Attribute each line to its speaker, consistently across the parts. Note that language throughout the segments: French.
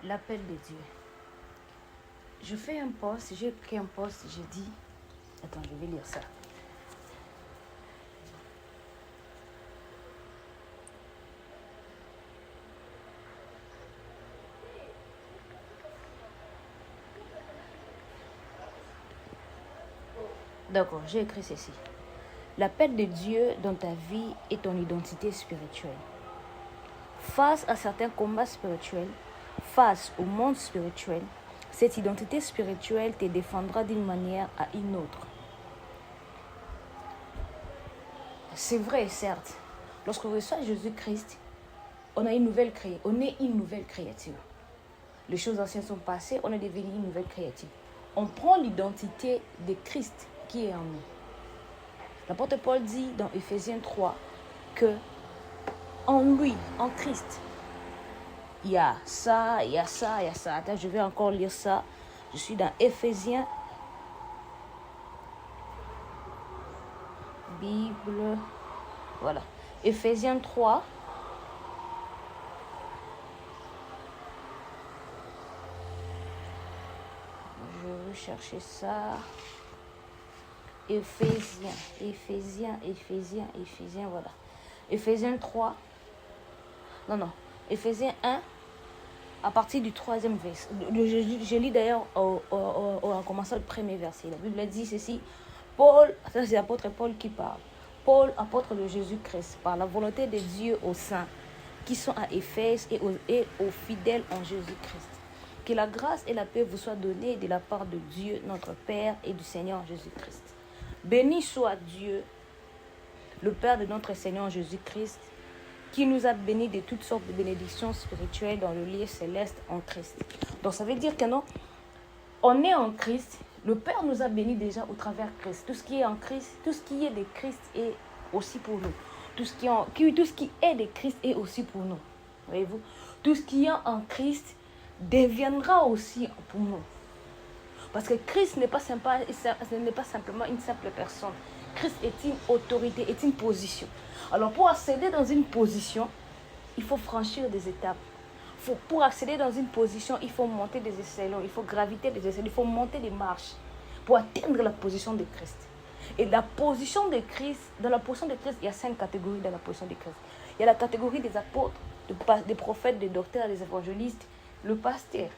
Speaker 1: L'appel de Dieu. Je fais un post, j'ai écrit un post, je dis... Attends, je vais lire ça. D'accord, j'ai écrit ceci. L'appel de Dieu dans ta vie est ton identité spirituelle. Face à certains combats spirituels, face au monde spirituel, cette identité spirituelle te défendra d'une manière à une autre. C'est vrai, certes. Lorsqu'on reçoit Jésus-Christ, on est une nouvelle créature. Les choses anciennes sont passées, on est devenu une nouvelle créature. On prend l'identité de Christ qui est en nous. L'apôtre Paul dit dans Éphésiens 3 que en lui, en Christ, il y a ça, il y a ça, il y a ça. Attends, je vais encore lire ça. Je suis dans Éphésiens. Bible. Voilà. Éphésiens 3. Je vais chercher ça. Éphésiens, voilà. Éphésiens 3. Non. Éphésiens 1, à partir du 3e verset. Je lis d'ailleurs en commençant le premier verset. La Bible dit ceci. Paul, ça c'est l'apôtre Paul qui parle. Paul, apôtre de Jésus-Christ, par la volonté de Dieu aux saints qui sont à Éphèse et aux fidèles en Jésus-Christ. Que la grâce et la paix vous soient données de la part de Dieu, notre Père, et du Seigneur Jésus-Christ. Béni soit Dieu, le Père de notre Seigneur Jésus-Christ, qui nous a bénis de toutes sortes de bénédictions spirituelles dans le lieu céleste en Christ. Donc ça veut dire que non, on est en Christ, le Père nous a bénis déjà au travers Christ. Tout ce qui est en Christ, tout ce qui est de Christ est aussi pour nous. Tout ce qui est de Christ est aussi pour nous. Voyez-vous? Tout ce qui est en Christ deviendra aussi pour nous. Parce que Christ n'est pas simplement une simple personne. Christ est une autorité, est une position. Alors pour accéder dans une position, il faut franchir des étapes. Pour accéder dans une position, il faut monter des échelons, il faut graviter des échelons, il faut monter des marches pour atteindre la position de Christ. Et la position de Christ, dans la position de Christ, il y a 5 catégories dans la position de Christ. Il y a la catégorie des apôtres, des prophètes, des docteurs, des évangélistes, le pasteur.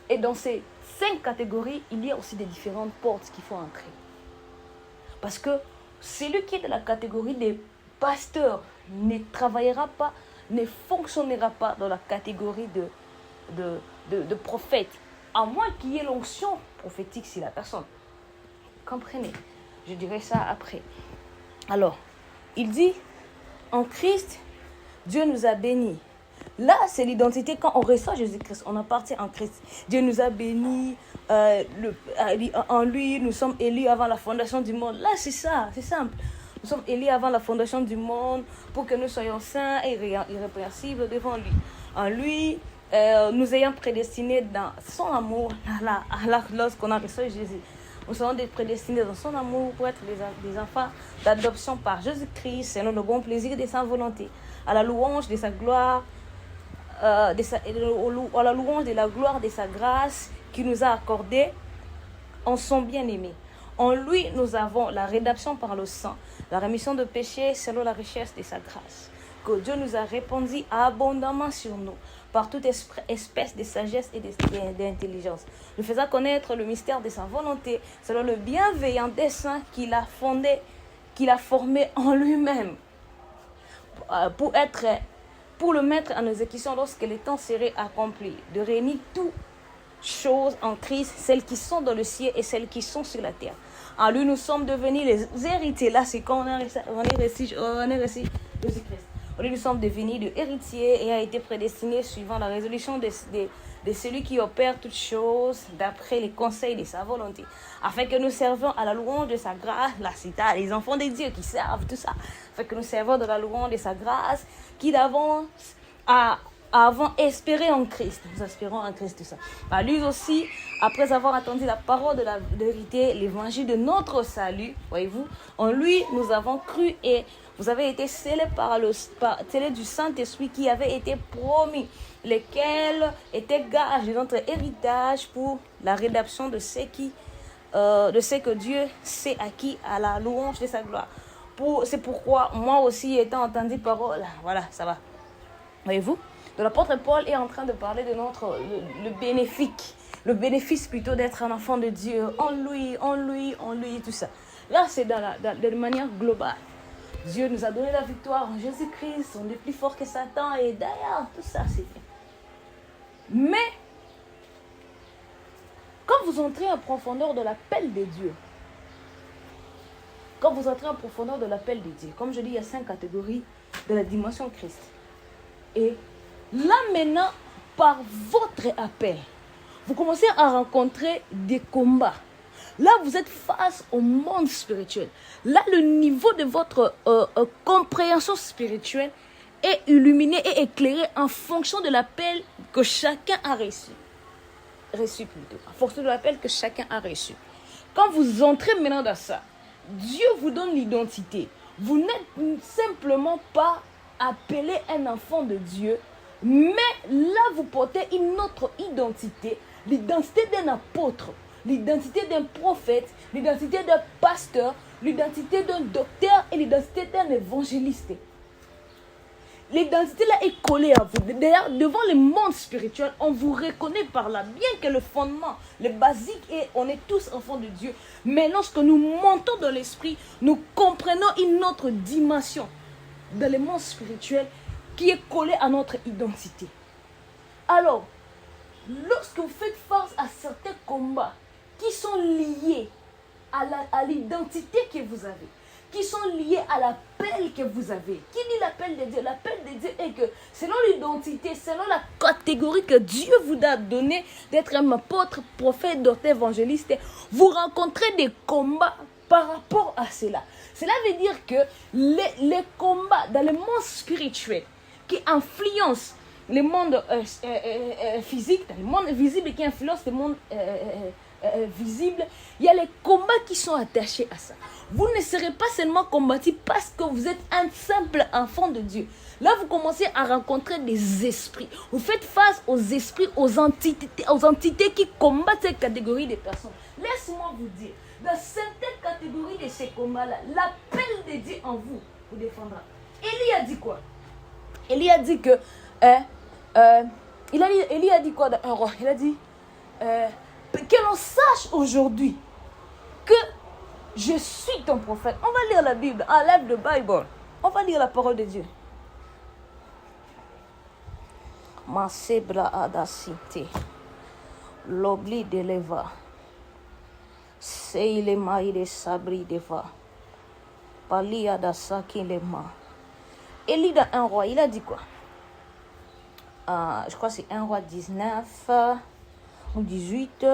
Speaker 1: Et dans ces 5 catégories, il y a aussi des différentes portes qu'il faut entrer. Parce que celui qui est dans la catégorie des pasteurs ne travaillera pas, ne fonctionnera pas dans la catégorie de prophète, à moins qu'il y ait l'onction prophétique sur la personne. Comprenez? Je dirai ça après. Alors, il dit, en Christ, Dieu nous a bénis. Là, c'est l'identité. Quand on reçoit Jésus-Christ, on appartient en Christ. Dieu nous a bénis. En lui, nous sommes élus avant la fondation du monde. Là, c'est ça, c'est simple. Nous sommes élus avant la fondation du monde pour que nous soyons saints et irrépréhensibles devant lui. En lui, nous ayons prédestinés dans son amour, lorsqu'on a reçu Jésus. Nous sommes prédestinés dans son amour pour être des enfants d'adoption par Jésus-Christ, selon le bon plaisir de sa volonté, à la louange de sa gloire, à la louange de la gloire de sa grâce qui nous a accordé en son bien-aimé. En lui, nous avons la rédemption par le sang, la rémission de péchés selon la richesse de sa grâce, que Dieu nous a répandu abondamment sur nous, par toute espèce de sagesse et d'intelligence, nous faisant connaître le mystère de sa volonté, selon le bienveillant dessein qu'il a formé en lui-même, pour le mettre en exécution lorsque le temps serait accompli, de réunir toutes choses en Christ, celles qui sont dans le ciel et celles qui sont sur la terre. En lui, nous sommes devenus les héritiers. Là, c'est quand on est reçu Jésus-Christ. En lui, nous sommes devenus des héritiers et a été prédestinés suivant la résolution de celui qui opère toutes choses d'après les conseils de sa volonté, afin que nous servons à la louange de sa grâce. Là, c'est les enfants de Dieu qui servent tout ça. Afin que nous servons de la louange de sa grâce qui d'avance a avons espéré en Christ. Nous espérons en Christ, tout ça. Bah, lui aussi, après avoir entendu la parole de la vérité, l'évangile de notre salut, voyez-vous, en lui, nous avons cru et vous avez été scellés scellés du Saint-Esprit qui avait été promis, lesquels étaient gages de notre héritage pour la rédemption de ce que Dieu s'est acquis à la louange de sa gloire. C'est pourquoi, moi aussi, étant entendu parole, voilà, ça va. Voyez-vous? Donc l'apôtre Paul est en train de parler de le bénéfice plutôt d'être un enfant de Dieu, en lui, tout ça. Là, c'est de manière globale. Dieu nous a donné la victoire en Jésus-Christ, on est plus fort que Satan, et d'ailleurs, tout ça, c'est bien. Mais, quand vous entrez en profondeur de l'appel de Dieu, comme je dis, il y a 5 catégories de la dimension Christ. Et là maintenant, par votre appel, vous commencez à rencontrer des combats. Là, vous êtes face au monde spirituel. Là, le niveau de votre compréhension spirituelle est illuminé et éclairé en fonction de l'appel que chacun a reçu. En fonction de l'appel que chacun a reçu. Quand vous entrez maintenant dans ça, Dieu vous donne l'identité. Vous n'êtes simplement pas appelé un enfant de Dieu, mais là vous portez une autre identité, l'identité d'un apôtre, l'identité d'un prophète, l'identité d'un pasteur, l'identité d'un docteur et l'identité d'un évangéliste. L'identité là est collée à vous. D'ailleurs, devant le monde spirituel, on vous reconnaît par là, bien que le fondement, le basique, est on est tous enfants de Dieu. Mais lorsque nous montons dans l'esprit, nous comprenons une autre dimension dans le monde spirituel qui est collée à notre identité. Alors, lorsque vous faites face à certains combats qui sont liés à l'identité que vous avez, qui sont liés à l'appel que vous avez. Qui dit l'appel de Dieu? L'appel de Dieu est que selon l'identité, selon la catégorie que Dieu vous a donnée d'être un apôtre, prophète, docteur, évangéliste, vous rencontrez des combats par rapport à cela. Cela veut dire que les combats dans le monde spirituel qui influencent le monde physique, le monde visible qui influence le monde visible, il y a les combats qui sont attachés à ça. Vous ne serez pas seulement combattu parce que vous êtes un simple enfant de Dieu. Là, vous commencez à rencontrer des esprits. Vous faites face aux esprits, aux entités qui combattent cette catégorie de personnes. Laisse-moi vous dire, dans certaines catégories de ces combats-là, l'appel de Dieu en vous défendra. Élie a dit quoi? Élie a dit que... Élie a dit quoi dans un roi? Il a dit... que l'on sache aujourd'hui que je suis ton prophète. On va lire la Bible. Enlève le Bible. On va lire la parole de Dieu. Masebra adasite. L'obli de leva. Seile maïde sabri deva. Pali adasaki lema. Élie dans un roi, il a dit quoi? Je crois que c'est 1 roi 19 ou 18.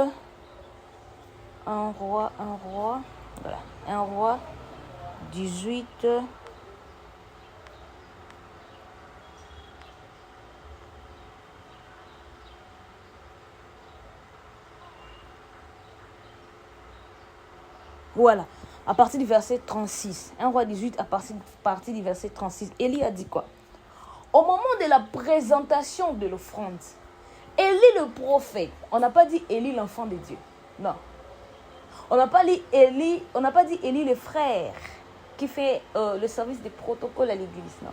Speaker 1: Un roi. Voilà. 1 roi 18. Voilà. À partir du verset 36. 1 roi 18 à partir du verset 36. Élie a dit quoi? Au moment de la présentation de l'offrande, Élie le prophète, on n'a pas dit Élie l'enfant de Dieu. Non. On n'a pas dit Élie le frère qui fait le service des protocoles à l'église. Non.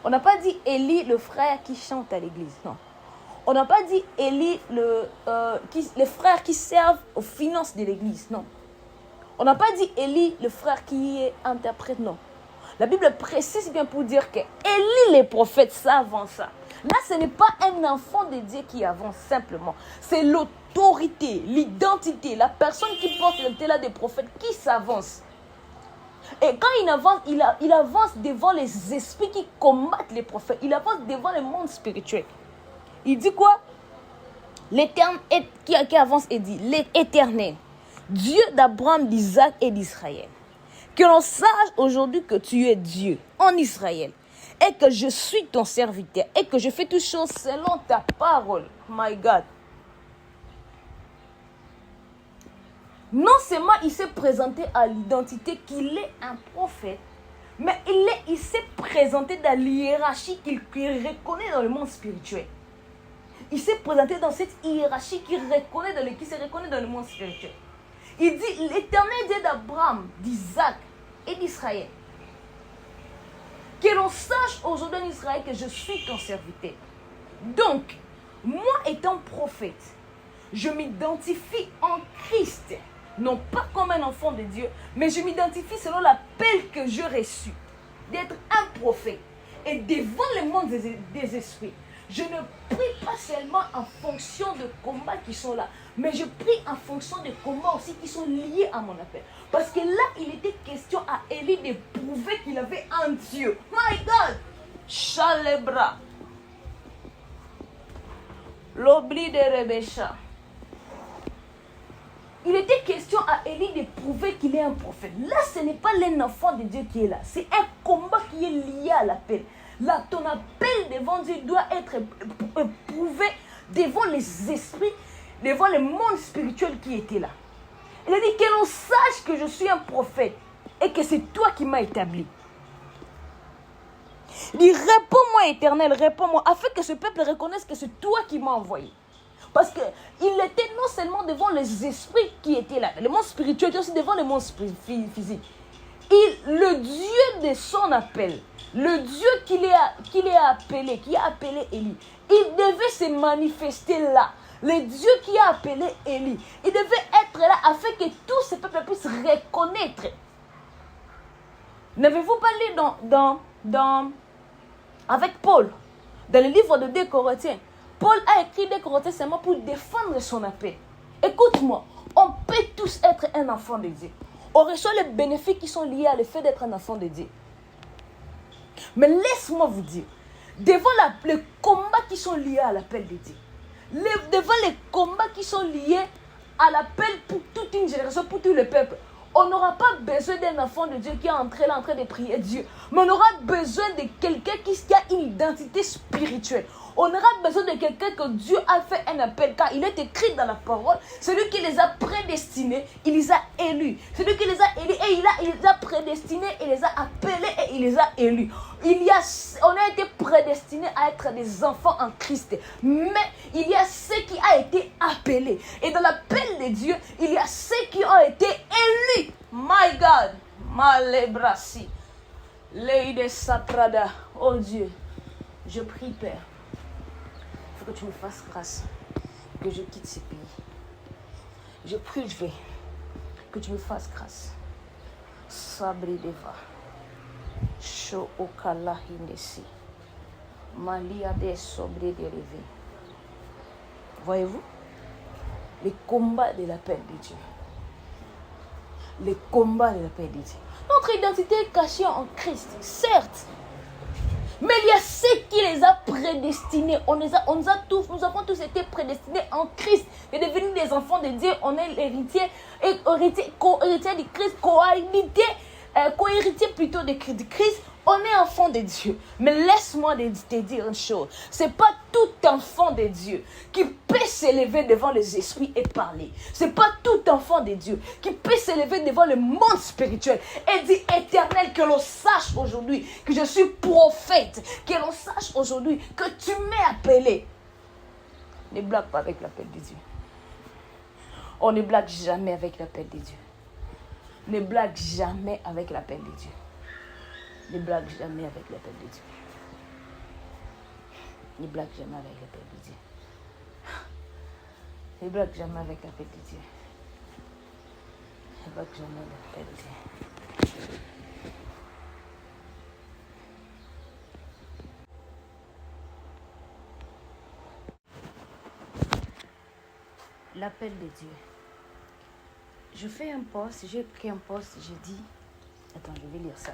Speaker 1: On n'a pas dit Élie le frère qui chante à l'église. Non. On n'a pas dit Élie les frères qui servent aux finances de l'église. Non. On n'a pas dit Élie le frère qui est interprète. Non. La Bible précise bien pour dire que Élie les prophètes s'avancent. Là, ce n'est pas un enfant de Dieu qui avance simplement. C'est l'autorité, l'identité, la personne qui porte l'identité là des prophètes qui s'avance. Et quand il avance, il avance devant les esprits qui combattent les prophètes. Il avance devant le monde spirituel. Il dit quoi? L'Éternel qui avance et dit, l'Éternel, Dieu d'Abraham, d'Isaac et d'Israël. Que l'on sache aujourd'hui que tu es Dieu en Israël et que je suis ton serviteur et que je fais toutes choses selon ta parole. My God. Non seulement il s'est présenté à l'identité qu'il est un prophète, mais il s'est présenté dans l'hiérarchie qu'il reconnaît dans le monde spirituel. Il s'est présenté dans cette hiérarchie qui se reconnaît dans le monde spirituel. Il dit, l'Éternel Dieu d'Abraham, d'Isaac et d'Israël. Que l'on sache aujourd'hui en Israël que je suis ton serviteur. Donc, moi étant prophète, je m'identifie en Christ. Non pas comme un enfant de Dieu, mais je m'identifie selon l'appel que je reçus. D'être un prophète. Et devant le monde des esprits, je ne prie pas seulement en fonction de combats qui sont là, mais je prie en fonction de combats aussi qui sont liés à mon appel. Parce que là, il était question à Élie de prouver qu'il avait un Dieu. My God! Chalebra. L'obli de Rebécha. Il était question à Élie de prouver qu'il est un prophète. Là, ce n'est pas l'un enfant de Dieu qui est là. C'est un combat qui est lié à l'appel. Là, ton appel devant Dieu doit être prouvé devant les esprits, devant le monde spirituel qui était là. Il a dit que l'on sache que je suis un prophète et que c'est toi qui m'as établi. Il dit, réponds-moi, Éternel, réponds-moi, afin que ce peuple reconnaisse que c'est toi qui m'as envoyé. Parce qu'il était non seulement devant les esprits qui étaient là, le monde spirituel, mais aussi devant le monde physique. Le Dieu de son appel, le Dieu qui a appelé Élie, il devait se manifester là. Le Dieu qui a appelé Élie, il devait être là afin que tous ces peuples puissent reconnaître. N'avez-vous pas lu avec Paul, dans le livre de 2 Corinthiens, Paul a écrit 2 Corinthiens seulement pour défendre son appel. Écoute-moi, on peut tous être un enfant de Dieu. On reçoit les bénéfices qui sont liés à le fait d'être un enfant de Dieu. Mais laisse-moi vous dire, devant les combats qui sont liés à l'appel de Dieu, devant les combats qui sont liés à l'appel pour toute une génération, pour tout le peuple, on n'aura pas besoin d'un enfant de Dieu qui est entré là en train de prier Dieu. Mais on aura besoin de quelqu'un qui a une identité spirituelle. On aura besoin de quelqu'un que Dieu a fait un appel. Car il est écrit dans la parole. Celui qui les a prédestinés, il les a élus. Celui qui les a élus, et il les a prédestinés, il les a appelés et il les a élus. On a été prédestinés à être des enfants en Christ. Mais il y a ceux qui ont été appelés. Et dans l'appel de Dieu, il y a ceux qui ont été élus. My God. Malebrasi. Leide Satrada. Oh Dieu, je prie, Père. Il faut que tu me fasses grâce. Que je quitte ce pays. Je prie, que tu me fasses grâce. Sabri deva. Sho okala hindesi. Malia de sobre dérivé. Voyez-vous? Les combats de l'appel de Dieu. Les combats de l'appel de Dieu. Notre identité est cachée en Christ, certes. Mais il y a ceux qui les a prédestinés. Nous avons tous été prédestinés en Christ. Et devenus des enfants de Dieu. On est l'héritier, co-héritier du Christ, co-héritier plutôt de Christ. On est enfant de Dieu. Mais laisse-moi te dire une chose. C'est pas tout enfant de Dieu qui peut s'élever devant les esprits et parler. C'est pas tout enfant de Dieu qui peut s'élever devant le monde spirituel et dire Éternel, que l'on sache aujourd'hui que je suis prophète. Que l'on sache aujourd'hui que tu m'as appelé. Ne blague pas avec l'appel de Dieu. On ne blague jamais avec l'appel de Dieu. Ne blague jamais avec l'appel de Dieu. Ne blague jamais avec l'appel de Dieu. Ne blague jamais avec l'appel de Dieu. Ne blague jamais avec l'appel de Dieu. Ne blague jamais avec l'appel de Dieu. L'appel de Dieu. Je fais un post, j'ai pris un post, j'ai dit... Attends, je vais lire ça.